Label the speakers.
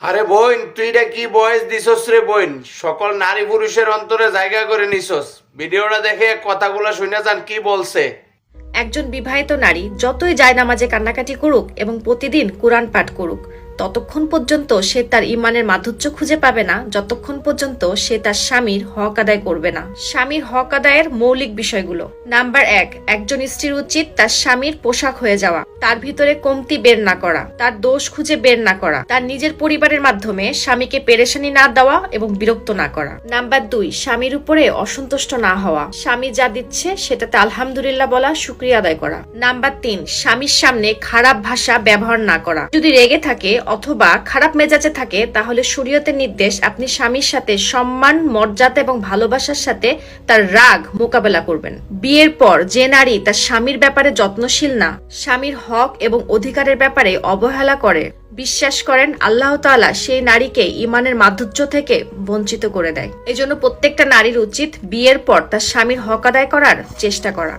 Speaker 1: আরে বোন, তুই এটা কি বয়স দিছস রে বোন? সকল নারী পুরুষের অন্তরে জায়গা করে নিছস। ভিডিওটা দেখে কথাগুলো শুনে যান কি বলছে।
Speaker 2: একজন বিবাহিত নারী যতই জায়নামাজে কান্নাকাটি করুক এবং প্রতিদিন কুরআন পাঠ করুক, ততক্ষণ পর্যন্ত সে তার ইমানের মাধুর্য খুঁজে পাবে না যতক্ষণ পর্যন্ত সে তার স্বামীর হক আদায় করবে না। স্বামীর হক আদায়ের মৌলিক বিষয়গুলো। নাম্বার 1, একজন স্ত্রীর উচিত তার স্বামীর পোশাক হয়ে যাওয়া, তার ভিতরে কমতি বের না করা, তার দোষ খুঁজে বের না করা, তার নিজের পরিবারের মাধ্যমে স্বামীকে পেরেশানি না দেওয়া এবং বিরক্ত না করা। নাম্বার 2, স্বামীর উপরে অসন্তুষ্ট না হওয়া, স্বামী যা দিচ্ছে সেটাতে আলহামদুলিল্লাহ বলা, শুকরিয়া আদায় করা। নাম্বার 3, স্বামীর সামনে খারাপ ভাষা ব্যবহার না করা। যদি রেগে থাকে অথবা খারাপ মেজাজে থাকে তাহলে শরীয়তের নির্দেশ আপনি স্বামীর সাথে সম্মান, মর্যাদা এবং ভালোবাসার সাথে তার রাগ মোকাবেলা করবেন। বিয়ের পর যে নারী তার স্বামীর ব্যাপারে যত্নশীল না, স্বামীর হক এবং অধিকারের ব্যাপারে অবহেলা করে, বিশ্বাস করেন আল্লাহ তাআলা সেই নারীকে ইমানের মাধুর্য থেকে বঞ্চিত করে দেয়। এজন্য প্রত্যেকটা নারীর উচিত বিয়ের পর তার স্বামীর হক আদায় করার চেষ্টা করা।